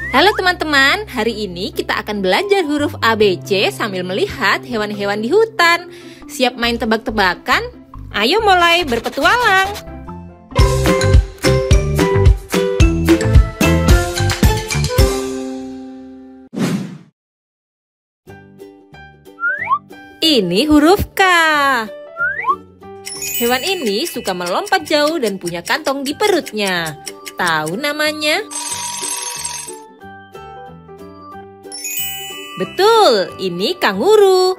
Halo teman-teman, hari ini kita akan belajar huruf ABC sambil melihat hewan-hewan di hutan. Siap main tebak-tebakan? Ayo mulai berpetualang! Ini huruf K. Hewan ini suka melompat jauh dan punya kantong di perutnya. Tahu namanya? Betul, ini kanguru.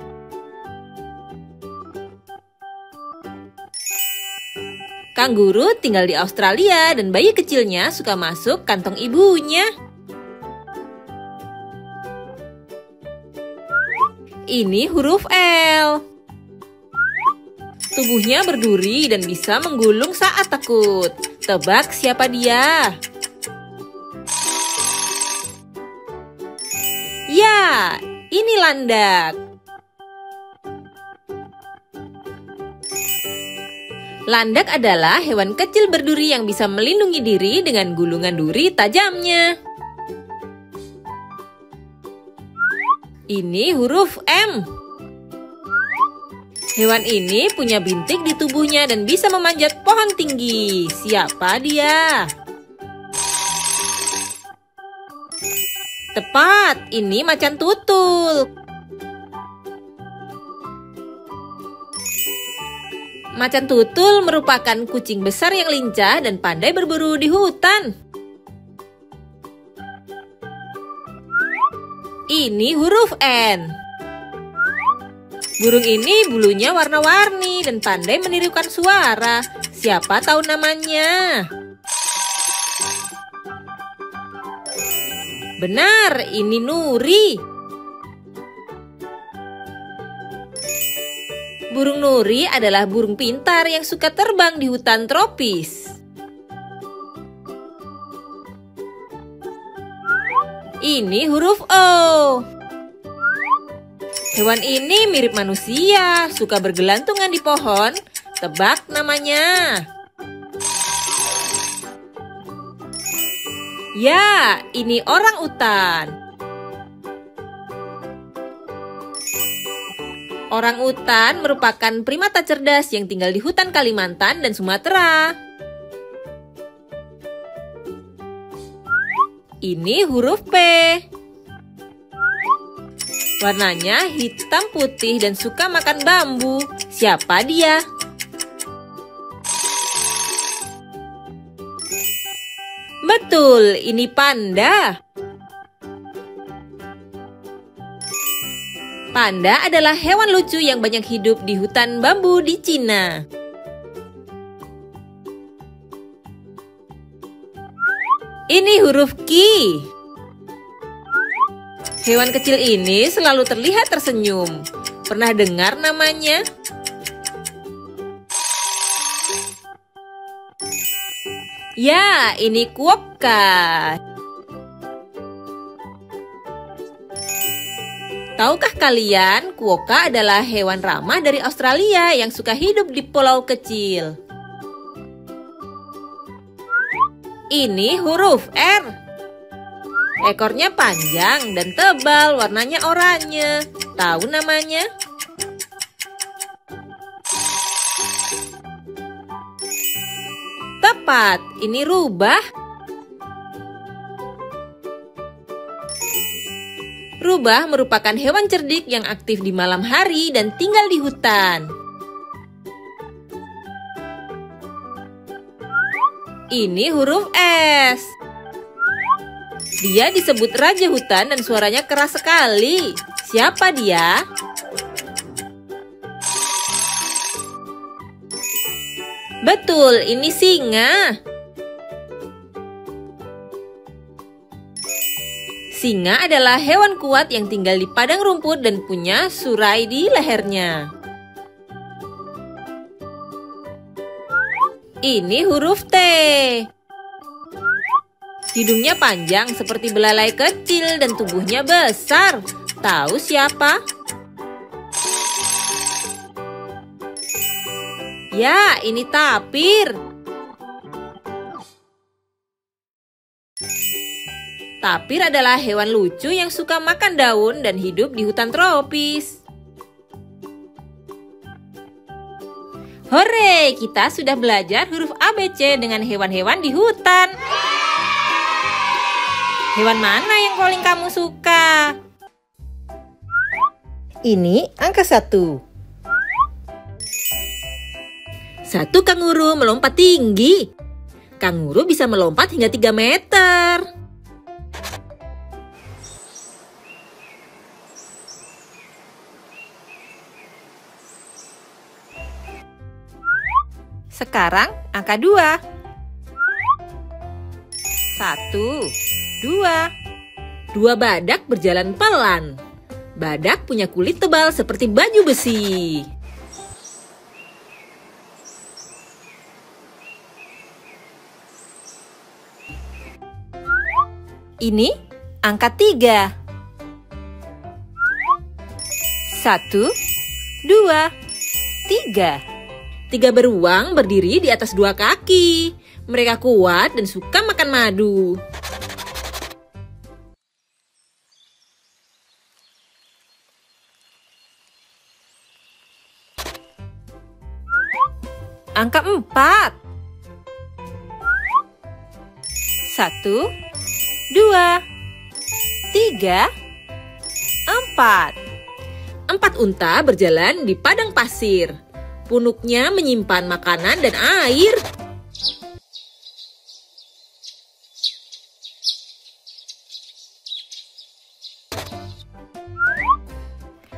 Kanguru tinggal di Australia dan bayi kecilnya suka masuk kantong ibunya. Ini huruf L. Tubuhnya berduri dan bisa menggulung saat takut. Tebak siapa dia? Ya, ini landak. Landak adalah hewan kecil berduri yang bisa melindungi diri dengan gulungan duri tajamnya. Ini huruf M. Hewan ini punya bintik di tubuhnya dan bisa memanjat pohon tinggi. Siapa dia? Tepat, ini macan tutul. Macan tutul merupakan kucing besar yang lincah dan pandai berburu di hutan. Ini huruf N. Burung ini bulunya warna-warni dan pandai menirukan suara. Siapa tahu namanya? Benar, ini nuri. Burung nuri adalah burung pintar yang suka terbang di hutan tropis. Ini huruf O. Hewan ini mirip manusia, suka bergelantungan di pohon. Tebak namanya. Ya, ini orang utan. Orang utan merupakan primata cerdas yang tinggal di hutan Kalimantan dan Sumatera. Ini huruf P. Warnanya hitam putih dan suka makan bambu. Siapa dia? Betul, ini panda. Panda adalah hewan lucu yang banyak hidup di hutan bambu di Cina. Ini huruf Q. Hewan kecil ini selalu terlihat tersenyum. Pernah dengar namanya? Ya, ini kuokka. Tahukah kalian, kuokka adalah hewan ramah dari Australia yang suka hidup di pulau kecil. Ini huruf R. Ekornya panjang dan tebal, warnanya oranye. Tahu namanya? Tepat, ini rubah. Rubah merupakan hewan cerdik yang aktif di malam hari dan tinggal di hutan. Ini huruf S. Dia disebut raja hutan dan suaranya keras sekali. Siapa dia? Betul, ini singa. Singa adalah hewan kuat yang tinggal di padang rumput dan punya surai di lehernya. Ini huruf T. Hidungnya panjang seperti belalai kecil dan tubuhnya besar. Tahu siapa? Ya, ini tapir. Tapir adalah hewan lucu yang suka makan daun dan hidup di hutan tropis. Hore, kita sudah belajar huruf ABC dengan hewan-hewan di hutan. Hewan mana yang paling kamu suka? Ini angka 1. Satu kanguru melompat tinggi. Kanguru bisa melompat hingga 3 meter. Sekarang angka 2. 1, 2. 2 badak berjalan pelan. Badak punya kulit tebal seperti baju besi. Ini angka 3. 1, 2, 3. 3 beruang berdiri di atas 2 kaki. Mereka kuat dan suka makan madu. Angka 4. 1, 2, 3, 4. 4 unta berjalan di padang pasir. Punuknya menyimpan makanan dan air.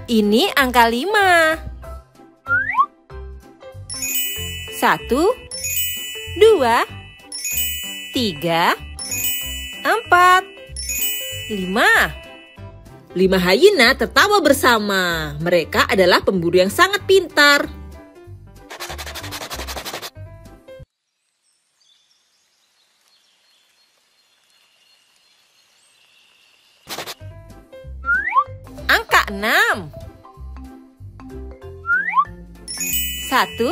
Ini angka 5. 1, 2, 3, 4, 5. 5 hyena tertawa bersama. Mereka adalah pemburu yang sangat pintar. Angka 6. 1,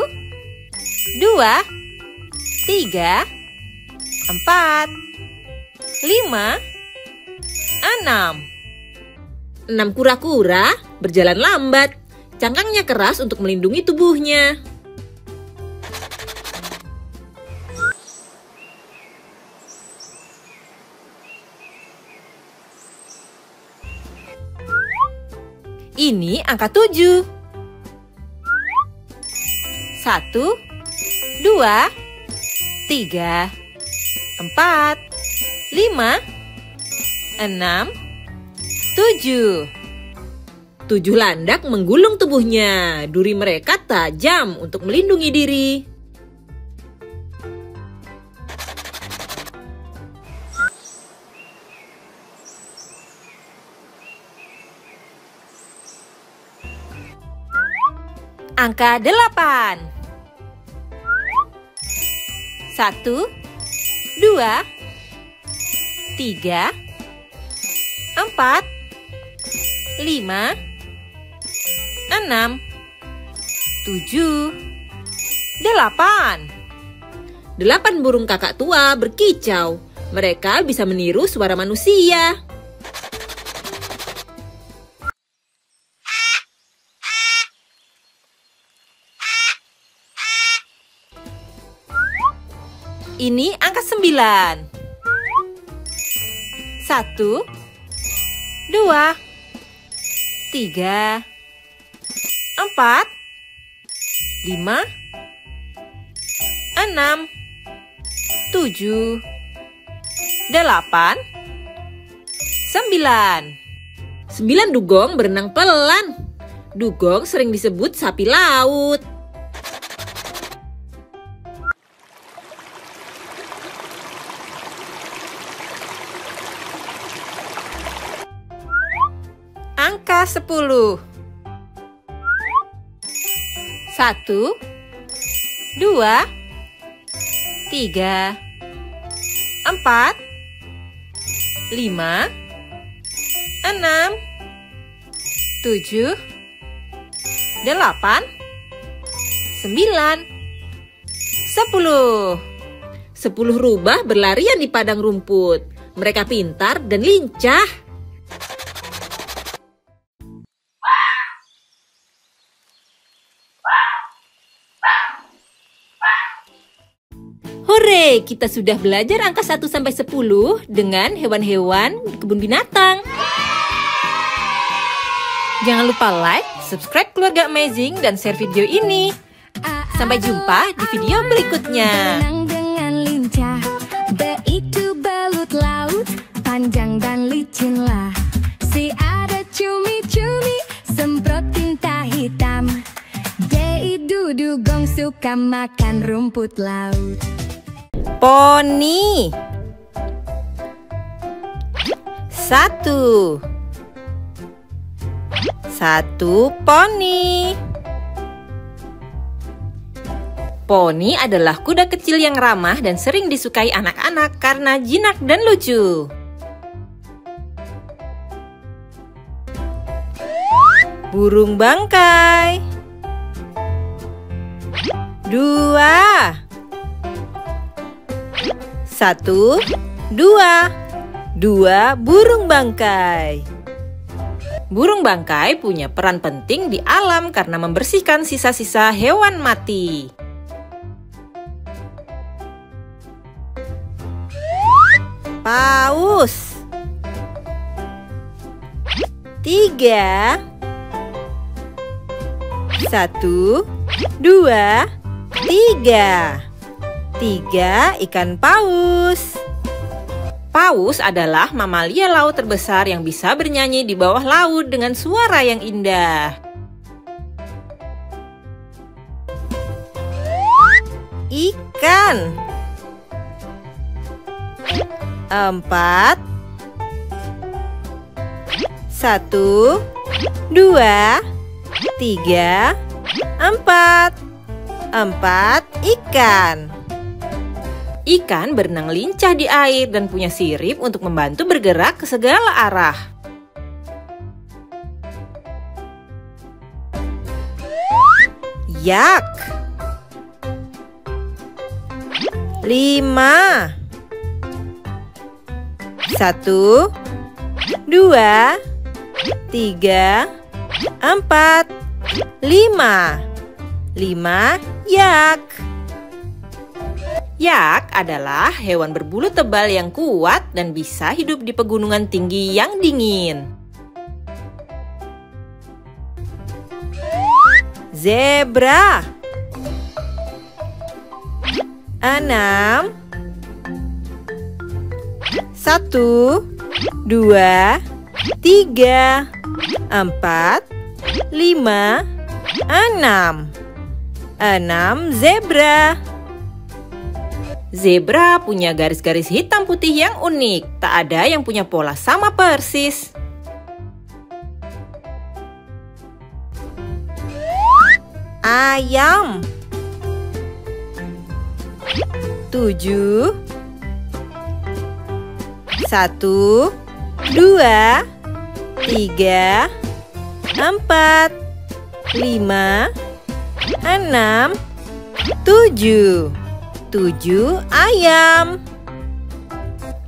2, 3, 4, 5, 6. 6 kura-kura berjalan lambat. Cangkangnya keras untuk melindungi tubuhnya. Ini angka 7. 1, 2, 3, 4, 5, 6, 7. 7 landak menggulung tubuhnya. Duri mereka tajam untuk melindungi diri. Angka 8. 1, 2, 3, 4, 5, 6, 7, 8. 8 burung kakak tua berkicau. Mereka bisa meniru suara manusia. Ini angka 9. 1, 2, 3, 4, 5, 6, 7, 8, 9. 9 dugong berenang pelan. Dugong sering disebut sapi laut. Angka 10. 1, 2, 3, 4, 5, 6, 7, 8, 9, 10. 10 rubah berlarian di padang rumput. Mereka pintar dan lincah. Hore, kita sudah belajar angka 1 sampai 10 dengan hewan-hewan kebun binatang. Jangan lupa like, subscribe Keluarga Amazing, dan share video ini. Sampai jumpa di video berikutnya. Dengan lincah, itu belut laut, panjang dan licinlah. Si ada cumi-cumi, semprot tinta hitam. Dudugong suka makan rumput laut. Poni. 1 poni. Poni adalah kuda kecil yang ramah dan sering disukai anak-anak karena jinak dan lucu. Burung bangkai. 2 1 2 burung bangkai. Burung bangkai punya peran penting di alam karena membersihkan sisa-sisa hewan mati. Paus. 3 1 2 3 ikan paus. Paus adalah mamalia laut terbesar yang bisa bernyanyi di bawah laut dengan suara yang indah. Ikan. 4 1 2 3 4 ikan. Ikan berenang lincah di air dan punya sirip untuk membantu bergerak ke segala arah. Yak. 5 1 2 3 4 5 yak. Yak adalah hewan berbulu tebal yang kuat dan bisa hidup di pegunungan tinggi yang dingin. Zebra. 6 1 2 3 4 5 6 zebra. Zebra punya garis-garis hitam putih yang unik. Tak ada yang punya pola sama persis. Ayam. 7 1 2 3 4 5 6 7 ayam.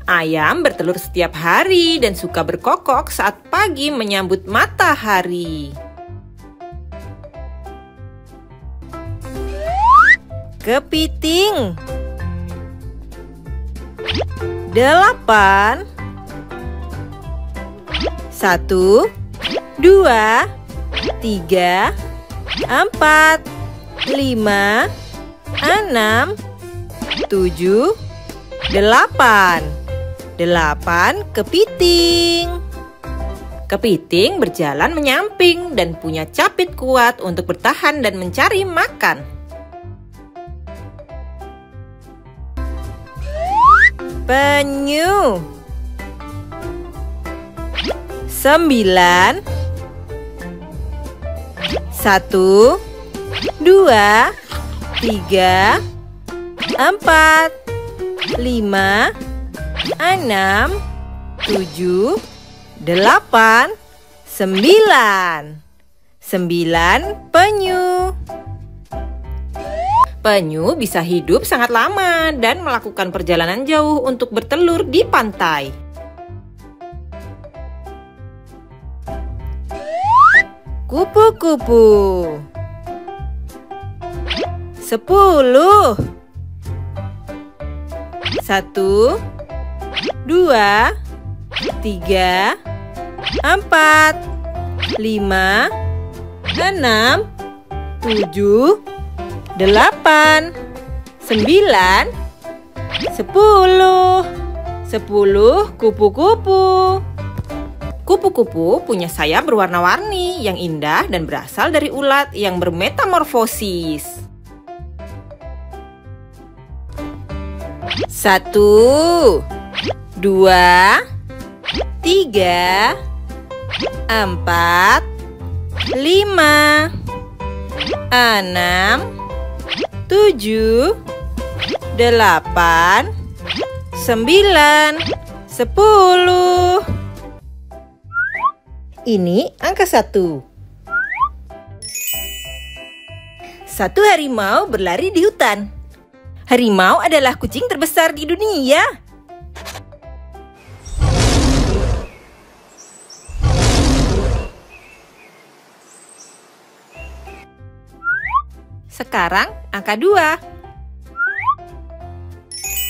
Ayam bertelur setiap hari dan suka berkokok saat pagi menyambut matahari. Kepiting. 8 1 2 3 4 5 6 7 8 kepiting. Kepiting berjalan menyamping dan punya capit kuat untuk bertahan dan mencari makan. Penyu. 9 1 2 3 4 5 6 7 8 9 penyu. Penyu bisa hidup sangat lama dan melakukan perjalanan jauh untuk bertelur di pantai. Kupu-kupu 10. 1, 2, 3, 4, 5, 6, 7, 8, 9, 10. 10 kupu-kupu. Kupu-kupu punya sayap berwarna-warni yang indah dan berasal dari ulat yang bermetamorfosis. 1, 2, 3, 4, 5, 6, 7, 8, 9, 10. Ini angka 1. Satu harimau berlari di hutan. Harimau adalah kucing terbesar di dunia. Sekarang angka 2.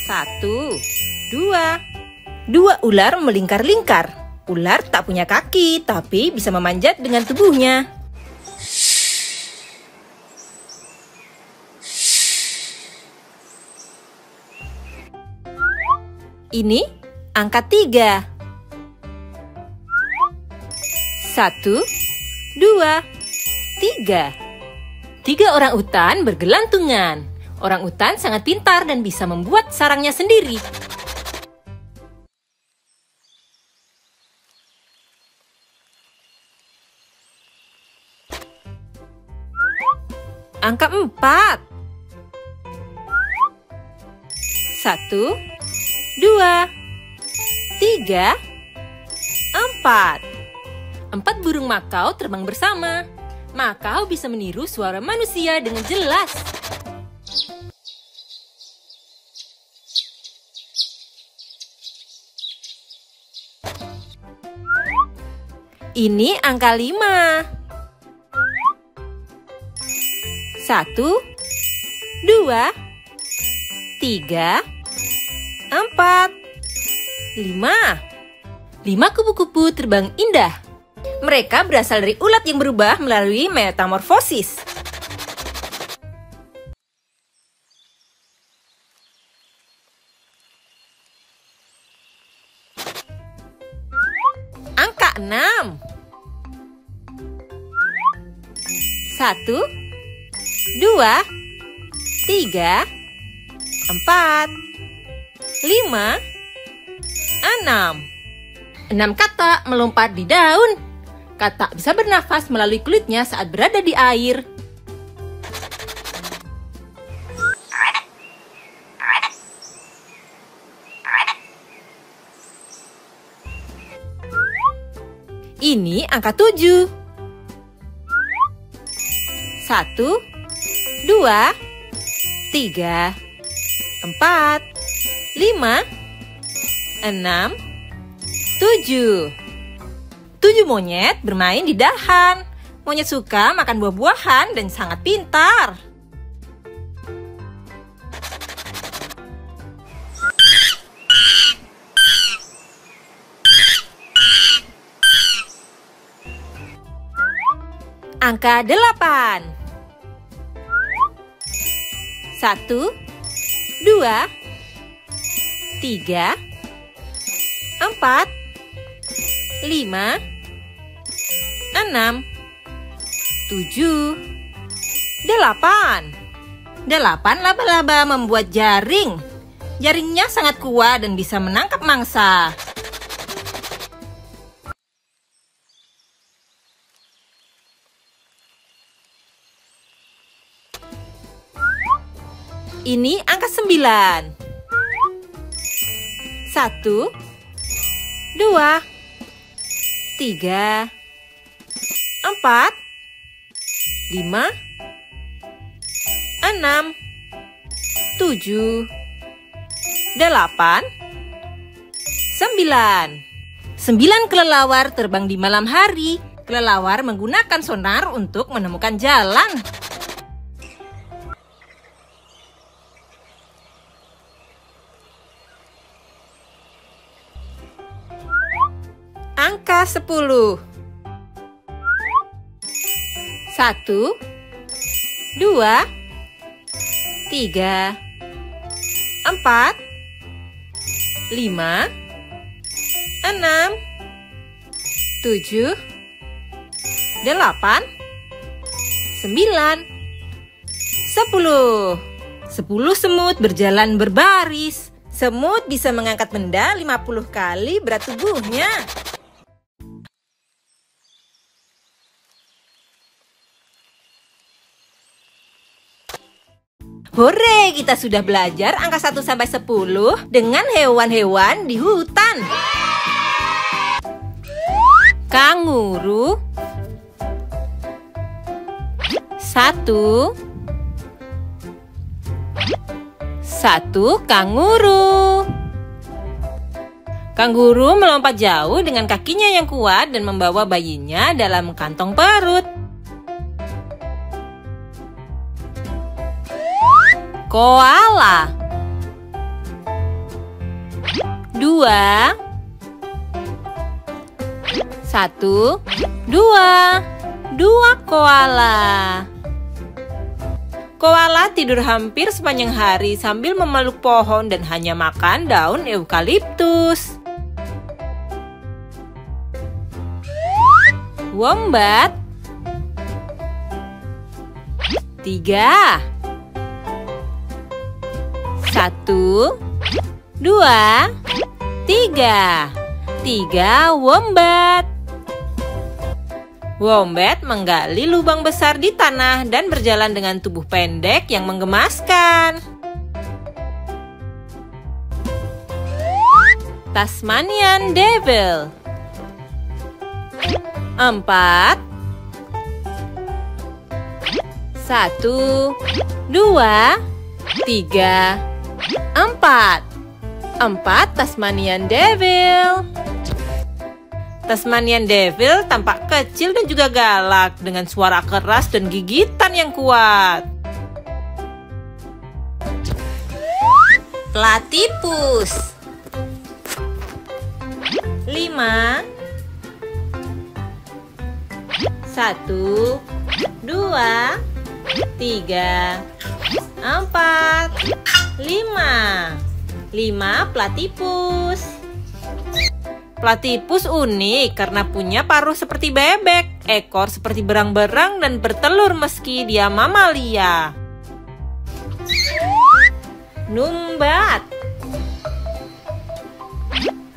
1, 2. 2 ular melingkar-lingkar. Ular tak punya kaki, tapi bisa memanjat dengan tubuhnya. Ini angka 3. 1, 2, 3. 3 orang utan bergelantungan. Orang utan sangat pintar dan bisa membuat sarangnya sendiri. Angka 4. 1, 2, 3, 4. 4 burung makau terbang bersama. Makau bisa meniru suara manusia dengan jelas. Ini angka 5. 1, 2, 3, 4, 5. 5 kupu-kupu terbang indah. Mereka berasal dari ulat yang berubah melalui metamorfosis. Angka 6. 1, 2, 3, 4, 5, 6. 6 katak melompat di daun. Katak bisa bernafas melalui kulitnya saat berada di air. Ini angka 7. 1, 2, 3, 4, 5, 6, 7. 7 monyet bermain di dahan. Monyet suka makan buah-buahan dan sangat pintar. Angka 8. 1, 2, 3, 4, 5, 6, 7, 8. 8 laba-laba membuat jaring. Jaringnya sangat kuat dan bisa menangkap mangsa. Ini angka 9. 1, 2, 3, 4, 5, 6, 7, 8, 9. 9 kelelawar terbang di malam hari. Kelelawar menggunakan sonar untuk menemukan jalan. Angka 10. 1, 2, 3, 4, 5, 6, 7, 8, 9, 10. 10 semut berjalan berbaris. Semut bisa mengangkat benda 50 kali berat tubuhnya. Hore, kita sudah belajar angka 1 sampai 10 dengan hewan-hewan di hutan. Kanguru. 1 kanguru. Kanguru melompat jauh dengan kakinya yang kuat dan membawa bayinya dalam kantong perut. Koala. 2 1, 2 koala. Koala tidur hampir sepanjang hari sambil memeluk pohon dan hanya makan daun eukaliptus. Wombat. 3 1, 2, 3. 3 wombat. Wombat menggali lubang besar di tanah dan berjalan dengan tubuh pendek yang menggemaskan. Tasmanian Devil. 4 1, 2, 3, 4. 4 Tasmanian Devil. Tasmanian Devil tampak kecil dan juga galak dengan suara keras dan gigitan yang kuat. Platypus. 5 1, 2, 3, 4, 5. 5 platypus. Platypus unik karena punya paruh seperti bebek, ekor seperti berang-berang dan bertelur meski dia mamalia. Numbat.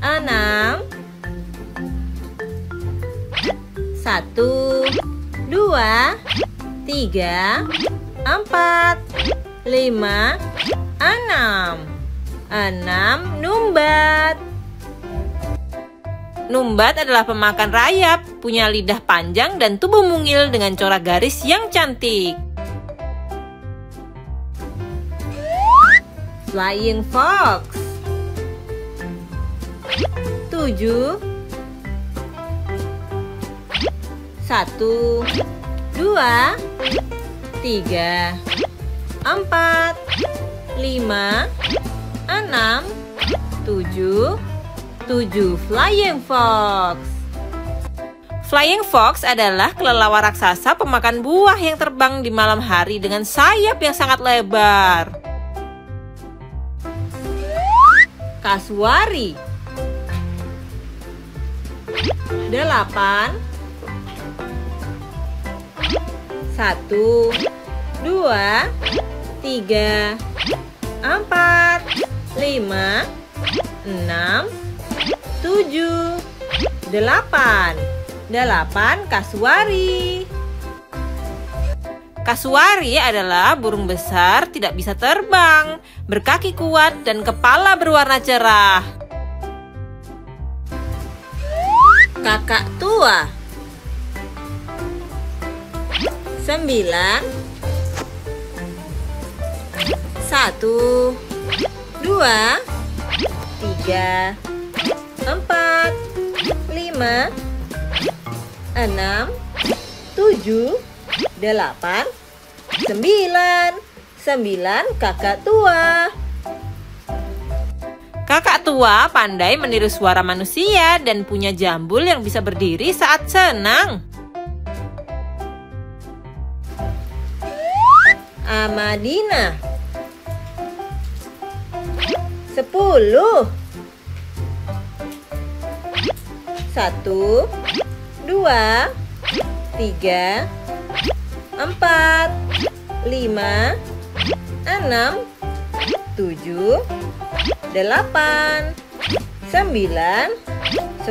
6 1, 2, 3, 4, 5, 6. 6 numbat. Numbat adalah pemakan rayap, punya lidah panjang dan tubuh mungil dengan corak garis yang cantik. Flying fox. 7 1, 2, 3, 4, 5, 6, 7 flying fox. Flying fox adalah kelelawar raksasa pemakan buah yang terbang di malam hari dengan sayap yang sangat lebar. Kasuari. 8 1, 2, 3, 4, 5, 6, 7, 8. 8 kasuari. Kasuari adalah burung besar tidak bisa terbang, berkaki kuat dan kepala berwarna cerah. Kakak tua. 9 1, 2, 3, 4, 5, 6, 7, 8, 9. 9 kakak tua. Kakak tua pandai meniru suara manusia dan punya jambul yang bisa berdiri saat senang. Amadina 10. 1, 2, 3, 4, 5, 6, 7, 8, 9, 10.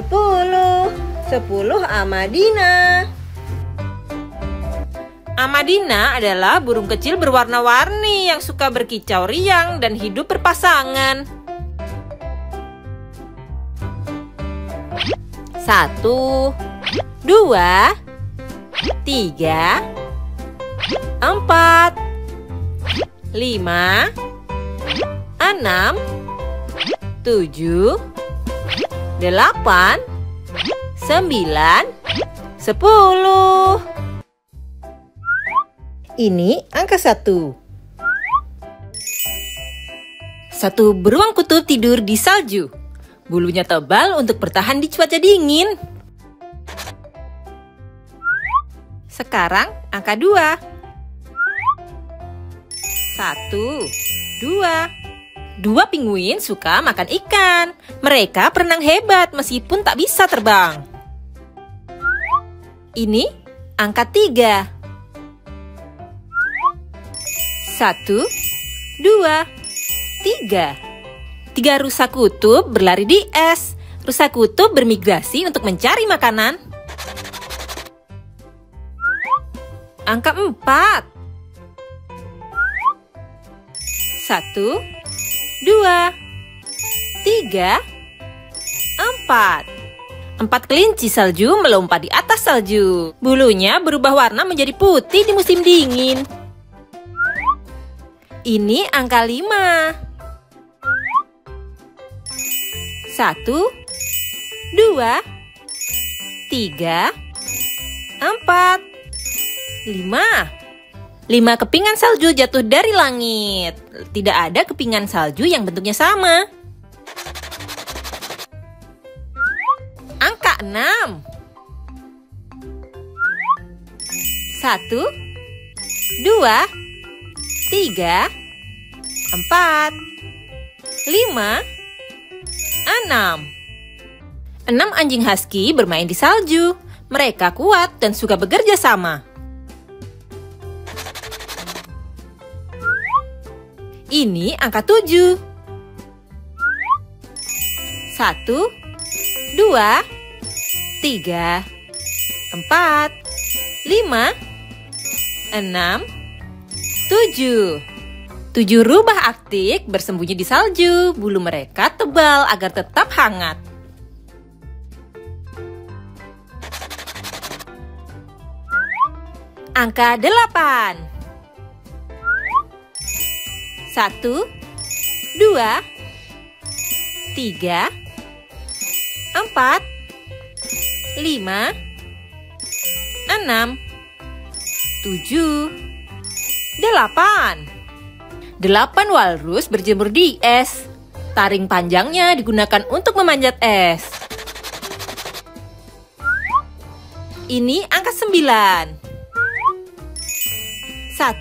10 Amadina. Amadina adalah burung kecil berwarna-warni yang suka berkicau riang dan hidup berpasangan. 1, 2, 3, 4, 5, 6, 7, 8, 9, 10. Ini angka 1. Satu beruang kutub tidur di salju. Bulunya tebal untuk bertahan di cuaca dingin. Sekarang angka 2. 1, 2. 2 pinguin suka makan ikan. Mereka berenang hebat meskipun tak bisa terbang. Ini angka 3. 1, 2, 3. 3 rusa kutub berlari di es. Rusa kutub bermigrasi untuk mencari makanan. Angka 4. 1, 2, 3, 4. 4 kelinci salju melompat di atas salju. Bulunya berubah warna menjadi putih di musim dingin. Ini angka 5. 1, 2, 3, 4, 5. 5 kepingan salju jatuh dari langit. Tidak ada kepingan salju yang bentuknya sama. Angka 6. 1, 2, 3, 4, 5, 6. 6 anjing husky bermain di salju. Mereka kuat dan suka bekerja sama. Ini angka 7. 1, 2, 3, 4, 5, 6, 7. 7 rubah Arktik bersembunyi di salju. Bulu mereka tebal agar tetap hangat. Angka 8. 1, 2, 3, 4, 5, 6, 7, 8. 8 walrus berjemur di es. Taring panjangnya digunakan untuk memanjat es. Ini angka 9. 1,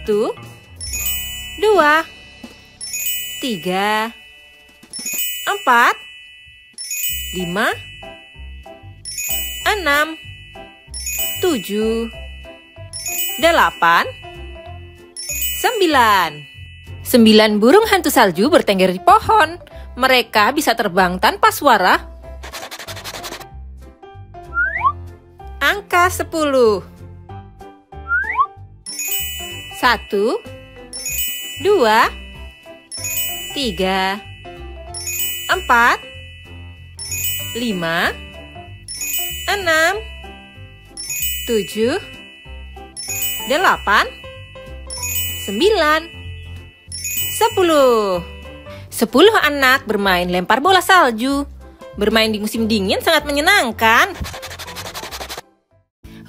2, 3, 4, 5, 6, 7, 8, 9. 9 burung hantu salju bertengger di pohon. Mereka bisa terbang tanpa suara. Angka 10. 1, 2, 3, 4, 5, 6, 7, 8, 9, 10. 10 anak bermain lempar bola salju. Bermain di musim dingin sangat menyenangkan.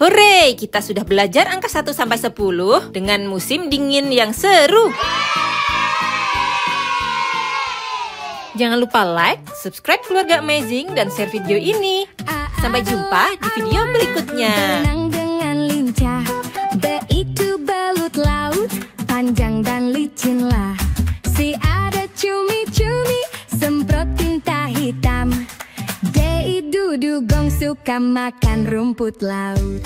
Hore, kita sudah belajar angka 1 sampai 10 dengan musim dingin yang seru. Jangan lupa like, subscribe Keluarga Amazing, dan share video ini. Sampai jumpa di video berikutnya. Berenang dengan lincah, B itu belut laut, panjang dan licinlah. Si ada cumi-cumi, semprot tinta hitam. D dudugong suka makan rumput laut.